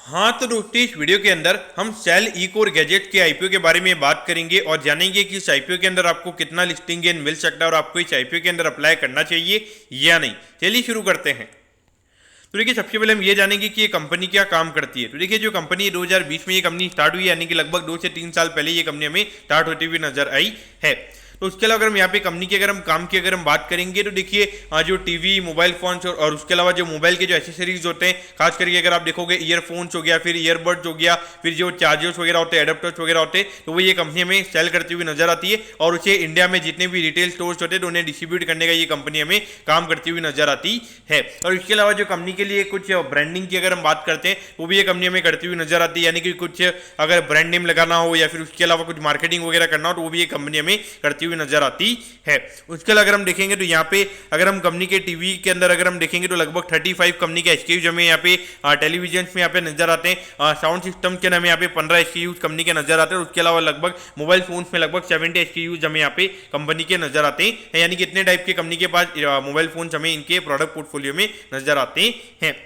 हाँ तो दोस्तों, इस वीडियो के अंदर हम सेल ई-कोर गैजेट के आईपीओ के बारे में बात करेंगे और जानेंगे कि इस आईपीओ के अंदर आपको कितना लिस्टिंग गेन मिल सकता है और आपको इस आईपीओ के अंदर अप्लाई करना चाहिए या नहीं। चलिए शुरू करते हैं। तो देखिए, सबसे पहले हम ये जानेंगे कि ये कंपनी क्या काम करती है। तो देखिए, जो कंपनी 2020 में ये कंपनी स्टार्ट हुई, यानी कि लगभग 2 से 3 साल पहले ये कंपनी हमें स्टार्ट होती हुई नजर आई है। तो उसके अलावा अगर हम यहाँ पे कंपनी की अगर हम काम की अगर हम बात करेंगे तो देखिए, जो टीवी, मोबाइल फोन्स और उसके अलावा जो मोबाइल के जो एसेसरीज होते हैं, खास करके अगर आप देखोगे ईयरफोन्स हो गया, फिर ईयरबड्स हो गया, फिर जो चार्जर्स वगैरह होते हैं, एडेप्टर्स वगैरह होते हैं, तो वो ये कंपनी हमें सेल करती हुई नजर आती है। और उसे इंडिया में जितने भी रिटेल स्टोर्स होते हैं तो उन्हें डिस्ट्रीब्यूट करने का ये कंपनी हमें काम करती हुई नजर आती है। और इसके अलावा जो कंपनी के लिए कुछ ब्रांडिंग की अगर हम बात करते हैं, वो भी ये कंपनी हमें करती हुई नजर आती है। यानी कि कुछ अगर ब्रांड नेम लगाना हो या फिर उसके अलावा कुछ मार्केटिंग वगैरह करना हो, तो वो भी ये कंपनी हमें करती हुई नजर आती है। उसके अलावा अगर हम देखेंगे तो यहाँ पे अगर हम कंपनी के टीवी के अंदर अगर हम देखेंगे तो लगभग 35 कंपनी के एसकेयूज हमें यहाँ पे टेलीविजन में यहाँ पे नजर आते हैं। साउंड सिस्टम के हमें यहाँ पे 15 एसकेयूज कंपनी के नजर आते हैं। उसके अलावा लगभग मोबाइल फोन्स में लगभग 70 एसकेयूज हमें यहाँ पे कंपनी के नजर आते हैं। यानी कि इतने टाइप के कंपनी के पास मोबाइल फोन्स हमें इनके प्रोडक्ट पोर्टफोलियो में नजर आते हैं।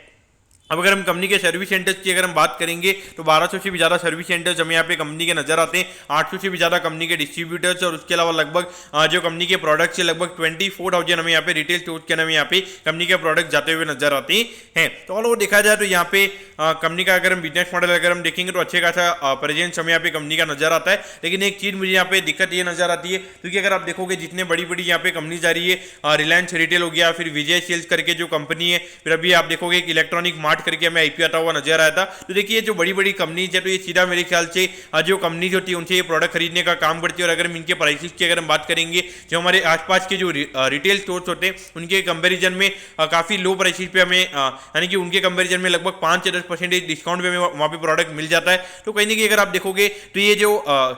अब अगर हम कंपनी के सर्विस सेंटर्स की अगर हम बात करेंगे तो 1200 से भी ज़्यादा सर्विस सेंटर्स हमें यहाँ पे कंपनी के नजर आते हैं। 800 से भी ज़्यादा कंपनी के डिस्ट्रीब्यूटर्स और उसके अलावा लगभग जो कंपनी के प्रोडक्ट्स है लगभग 24,000 हमें यहाँ पे रिटेल स्टोर्स के हमें यहाँ पे कंपनी के प्रोडक्ट जाते हुए नजर आते हैं। तो ऑल ओवर देखा जाए तो यहाँ पे कंपनी का अगर हम बिजनेस मॉडल अगर हम देखेंगे तो अच्छे खासा प्रेजेंस हमें यहाँ पे कंपनी का नजर आता है। लेकिन एक चीज़ मुझे यहाँ पे दिक्कत ये नजर आती है, क्योंकि अगर आप देखोगे जितने बड़ी बड़ी यहाँ पे कंपनीज आ रही है, रिलायंस रिटेल हो गया, फिर विजय सेल्स करके जो कंपनी है, फिर अभी आप देखोगे कि इलेक्ट्रॉनिक मार्ट करके हमें आईपीओ आता हुआ नजर आया था। तो देखिए, जो बड़ी बड़ी कंपनीज है तो ये सीधा मेरे ख्याल से जो कंपनीज होती है उनसे ये प्रोडक्ट खरीदने का काम करती है। और अगर हम इनके प्राइसेस की अगर हम बात करेंगे, जो हमारे आसपास के जो रिटेल स्टोर्स होते हैं उनके कंपेरिजन में काफी लो प्राइसेस पे हमें यानी कि उनके कंपेरिजन में लगभग 5 से 10% डिस्काउंट पे हमें वहाँ पे प्रोडक्ट मिल जाता है। तो कहीं ना कहीं अगर आप देखोगे तो ये जो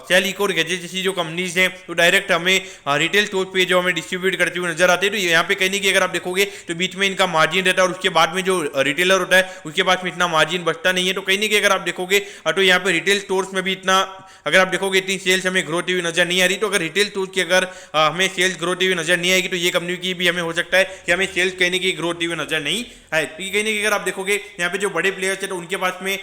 सेल ई-कोर गैजेट जैसी जो कंपनीज हैं तो डायरेक्ट हमें रिटेल स्टोर पे जो हमें डिस्ट्रीब्यूट करती हुई नजर आती है। तो यहाँ पे कहीं ना कहीं अगर आप देखोगे तो बीच में इनका मार्जिन रहता है और उसके बाद में जो रिटेलर होता है उसके पास में इतना मार्जिन बचता नहीं है। तो कहीं ना कहीं अगर आप देखोगे तो यहाँ पे रिटेल स्टोर्स में भी इतना अगर आप देखोगे इतनी सेल्स हमें ग्रोथ हुई नजर नहीं आ रही। तो अगर रिटेल स्टोर की अगर हमें सेल्स ग्रोथ हुई नजर नहीं आएगी तो ये कंपनी की भी हमें हो सकता है कि हमें सेल्स कहीं ना कहीं ग्रोथ हुई नजर नहीं आए। तो कहीं ना कहीं अगर आप देखोगे यहाँ पे जो बड़े प्लेयर्स है तो उनके पास में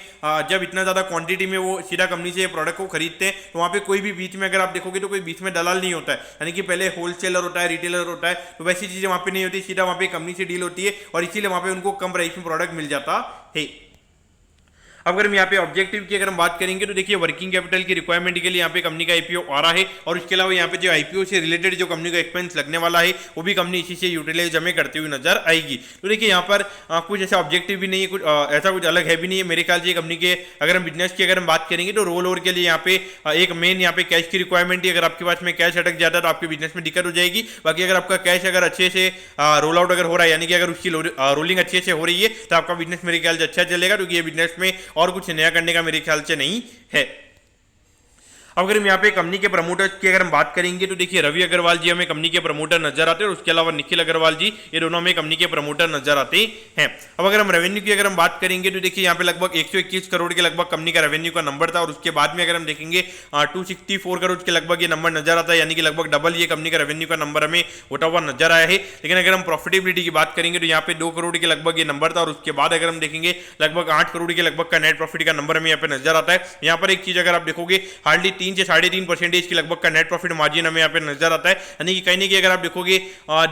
जब इतना ज्यादा क्वांटिटी में वो सीधा कंपनी से प्रोडक्ट को खरीदते हैं तो वहाँ पे कोई भी बीच में अगर आप देखोगे तो कोई बीच में दलाल नहीं होता है। यानी कि पहले होलसेलर होता है, रिटेलर होता है, तो वैसी चीजें वहाँ पे नहीं होती, सीधा वहाँ पे कंपनी से डील होती है और इसीलिए वहाँ पे उनको कम प्राइस में प्रोडक्ट मिल जाता है। अब अगर हम यहाँ पे ऑब्जेक्टिव की अगर हम बात करेंगे तो देखिए, वर्किंग कैपिटल की रिक्वायरमेंट के लिए यहाँ पे कंपनी का आईपीओ आ रहा है और इसके अलावा यहाँ पे जो आईपीओ से रिलेटेड जो कंपनी का एक्सपेंस लगने वाला है वो भी कंपनी इसी से यूटिलाइज हमें करती हुई नजर आएगी। तो देखिए, यहाँ पर कुछ ऐसा ऑब्जेक्टिव भी नहीं है, कुछ ऐसा कुछ अलग है भी नहीं है मेरे ख्याल से। कंपनी के अगर हम बिजनेस की अगर हम बात करेंगे तो रोल ओवर के लिए यहाँ पे एक मेन यहाँ पे कैश की रिक्वायरमेंट है। अगर आपके पास में कैश अटक जाता है तो आपके बिजनेस में दिक्कत हो जाएगी। बाकी अगर आपका कैश अगर अच्छे से रोल आउट अगर हो रहा है, यानी कि अगर उसकी रोलिंग अच्छे से हो रही है तो आपका बिजनेस मेरे ख्याल से अच्छा चलेगा, क्योंकि ये बिजनेस में और कुछ नया करने का मेरे ख्याल से नहीं है। अब अगर हम यहाँ पे कंपनी के प्रमोटर्स की अगर हम बात करेंगे तो देखिए, रवि अग्रवाल जी हमें कंपनी के प्रमोटर नजर आते हैं और उसके अलावा निखिल अग्रवाल जी, ये दोनों हमें कंपनी के प्रमोटर नजर आते हैं। अब अगर हम रेवेन्यू की अगर हम बात करेंगे तो देखिए, यहाँ पे लगभग 121 करोड़ के लगभग कंपनी का रेवेन्यू का नंबर था और उसके बाद में अगर हम देखेंगे 264 करोड़ के लगभग ये नंबर नजर आता है। यानी कि लगभग डबल ये कंपनी का रेवेन्यू का नंबर हमें होता हुआ नजर आया है। लेकिन अगर हम प्रॉफिटेबिलिटी की बात करेंगे तो यहाँ पे 2 करोड़ के लगभग ये नंबर था और उसके बाद अगर हम देखेंगे लगभग 8 करोड़ के लगभग का नेट प्रॉफिट का नंबर हमें यहाँ पे नजर आता है। यहाँ पर एक चीज अगर आप देखोगे, हार्डली 3 से 3.5% की लगभग का नेट प्रॉफिट मार्जिन हमें यहाँ पे नजर आता है। यानी कि कहीं ना कहीं अगर आप देखोगे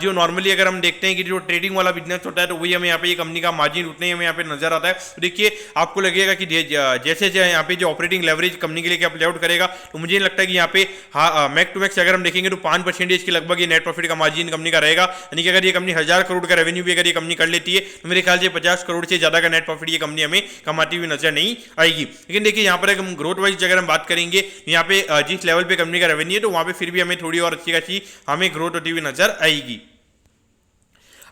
जो नॉर्मली अगर हम देखते हैं कि जो ट्रेडिंग वाला बिजनेस होता है तो वही हमें यहाँ पे ये कंपनी का मार्जिन उतने ही हमें यहाँ पे नजर आता है। तो देखिए, आपको लगेगा कि जैसे यहाँ पे जो ऑपरेटिंग लेवरेज कंपनी के लिए क्या प्ले आउट करेगा, तो मुझे लगता है कि यहाँ पे मैक्स टू मैक्स अगर हम देखेंगे तो 5% की लगभग ये नेट प्रॉफिट का मार्जिन कंपनी का रहेगा। यानी कि अगर ये कंपनी 1000 करोड़ का रेवेन्यू भी अगर ये कंपनी कर लेती है तो मेरे ख्याल से 50 करोड़ से ज्यादा का नेट प्रॉफिट ये कंपनी हमें कमाती हुई नजर नहीं आएगी। लेकिन देखिए, यहाँ पर हम ग्रोथ वाइज अगर हम बात करेंगे, यहाँ पे जिस लेवल पे कंपनी का रेवेन्यू है तो वहां पे फिर भी हमें थोड़ी और अच्छी खासी हमें ग्रोथ होती हुई नजर आएगी।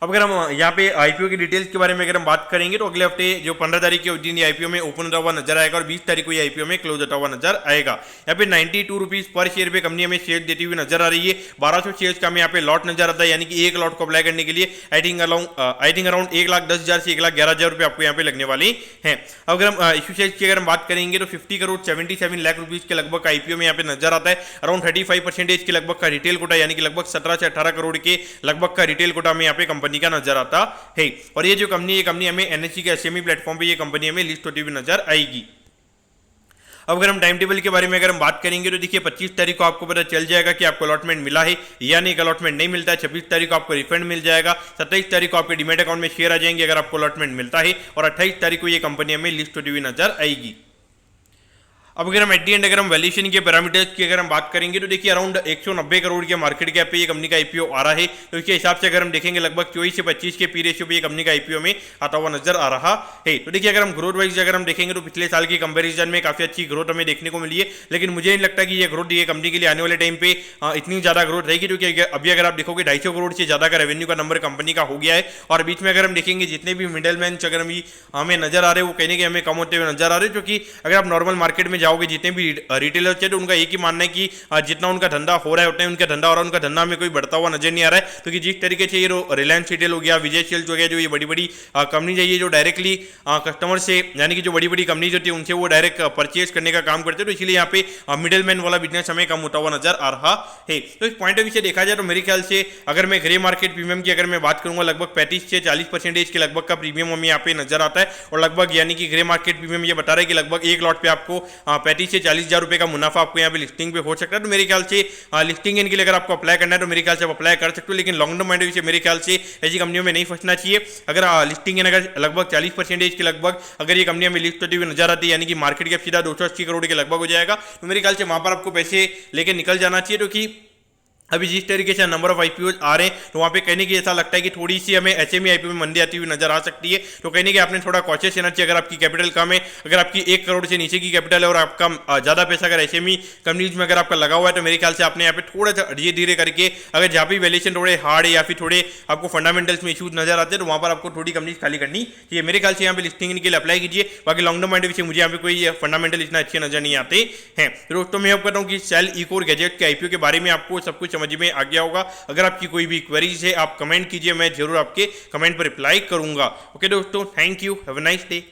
अब अगर हम यहाँ पे आईपीओ की डिटेल्स के बारे में अगर हम बात करेंगे तो अगले हफ्ते जो 15 तारीख के दिन आईपीओ में ओपन होता हुआ नजर आएगा और 20 तारीख को ये आईपीओ में क्लोज होता हुआ नजर आएगा। यहाँ पे 92 रुपीज पर शेयर पे कंपनी हमें शेयर देती हुई नजर आ रही है। 1200 शेयर्स का हमें यहाँ पे लॉट नजर आता है, यानी कि एक लॉट को अप्लाई करने के लिए आई थिंक अराउंड 1,10,000 से 1,11,000 रुपये आपको यहाँ पे लगने वाले हैं। अगर हम इशू शेयर की अगर हम बात करेंगे तो 50 करोड़ 77 लाख रुपीज के लगभग आईपीओ में यहाँ पे नजर आता है। अराउंड 35% के लगभग का रिटेल कोटा, यानी कि लगभग 17 से 18 करोड़ के लगभग का रिटेल कोटा में यहाँ पे कंपनी कंपनी का नजर आता है। और ये जो कंपनी, ये कंपनी हमें एनएससी के एसएमई प्लेटफॉर्म पे ये कंपनी हमें लिस्ट होती हुई नजर आएगी। अब अगर हम टाइम टेबल के बारे में अगर हम बात करेंगे तो देखिए 25 तारीख को आपको पता चल जाएगा कि आपको अलॉटमेंट मिला है या नहीं। अलॉटमेंट नहीं मिलता है 26 तारीख को आपको रिफंड मिल जाएगा। 27 तारीख को आपके डीमेट अकाउंट में शेयर आ जाएंगे अगर आपको अलॉटमेंट मिलता है। और 28 तारीख को ये कंपनी हमें लिस्ट होती हुई नजर आएगी। अब अगर हम एट दी एंड अगर हम वैल्यूएशन के पैरामीटर्स की अगर हम बात करेंगे तो देखिए अराउंड 190 करोड़ के मार्केट कैप पे ये कंपनी का आईपीओ आ रहा है। तो इसके हिसाब से अगर हम देखेंगे लगभग 24 से 25 के पी रेशियो पे ये कंपनी का आईपीओ में आता हुआ नजर आ रहा है। तो देखिए अगर हम ग्रोथ वाइज अगर हम देखेंगे तो पिछले साल की कंपेरिजन में काफी अच्छी ग्रोथ हमें देखने को मिली है, लेकिन मुझे नहीं लगता कि ये ग्रोथ ये कंपनी के लिए आने वाले टाइम पे इतनी ज्यादा ग्रोथ रहेगी, क्योंकि अभी अगर आप देखोगे 250 करोड़ से ज्यादा का रेवेन्यू का नंबर कंपनी का हो गया है। और बीच में अगर हम देखेंगे जितने भी मिडल मैन अगर हमें नजर आ रहे हैं वो कहने के हमें कम होते हुए नजर आ रहे हैं, क्योंकि अगर आप नॉर्मल मार्केट में जाओगे जितने भी रिटेलर्स है तो उनका एक ही मानना है कि जितना उनका धंधा हो रहा है उतना ही उनका धंधा हो रहा है, उनका धंधा में कोई बढ़ता हुआ नजर नहीं आ रहा है। क्योंकि जिस तरीके से ये रिलायंस रिटेल हो गया, विजय सेल्स हो गया, जो ये बड़ी बड़ी कंपनी चाहिए जो डायरेक्टली कस्टमर से यानी कि जो बड़ी बड़ी कंपनी होती है उनसे वो डायरेक्ट परचेज करने का काम करते हैं, तो इसलिए यहाँ पे मिडिल मैन वाला बिजनेस हमें कम होता हुआ नजर आ रहा है। तो इस पॉइंट ऑफ व्यू से देखा जाए तो मेरे ख्याल से अगर मैं ग्रे मार्केट प्रीमियम की अगर मैं बात करूंगा लगभग 35 से 40% के लगभग का प्रीमियम हमें यहाँ पे नजर आता है। और लगभग यानी कि ग्रे मार्केट प्रीमियम ये बता रहा है कि लगभग एक लॉट पे आपको 35 से 40 हजार रुपए का मुनाफा आपको यहाँ पे लिस्टिंग पे हो सकता है। तो मेरे ख्याल से लिस्टिंग इनके लिए अगर आपको अप्लाई करना है तो मेरे ख्याल से आप अप्लाई कर सकते हो, लेकिन लॉन्ग टर्म पॉइंट से मेरे ख्याल से ऐसी कंपनियों में नहीं फंसना चाहिए। अगर लिस्टिंग अगर लगभग 40% के लगभग अगर ये कंपनी में लिस्ट होती हुई नजर आती है यानी कि मार्केट कैप सीधा 280 करोड़ के लगभग हो जाएगा, तो मेरे ख्याल से वहां पर आपको पैसे लेके निकल जाना चाहिए। क्योंकि अभी जिस तरीके से नंबर ऑफ आईपीओ आ रहे हैं तो वहाँ पे कहने की ऐसा लगता है कि थोड़ी सी हमें एसएमई आईपीओ में मंदी आती हुई नजर आ सकती है। तो कहने की आपने थोड़ा कॉशियस रहना चाहिए। अगर आपकी कैपिटल कम है, अगर आपकी 1 करोड़ से नीचे की कैपिटल है और आपका ज्यादा पैसा अगर एसएमई कंपनीज में अगर आपका लगा हुआ है तो मेरे ख्याल से आपने यहाँ पे थोड़ा सा धीरे धीरे करके अगर जहाँ भी वैल्यूएशन थोड़े हार्ड है या फिर थोड़े आपको फंडामेंटल्स में इशूज नजर आते हैं तो वहाँ पर आपको थोड़ी कंपनीज खाली करनी चाहिए। मेरे ख्याल से यहाँ पे लिस्टिंग के लिए अप्लाई कीजिए। बाकी लॉन्ग टर्म पॉइंट से मुझे यहाँ पे कोई फंडामेंटल इतना अच्छे नजर नहीं आते हैं। तो दोस्तों मैं अब कहता हूँ कि सेल ई-कोर गैजेट के आईपीओ के बारे में आपको सब कुछ समझ में आ गया होगा। अगर आपकी कोई भी क्वेरीज है आप कमेंट कीजिए, मैं जरूर आपके कमेंट पर रिप्लाई करूंगा। ओके दोस्तों, thank you, have a nice day.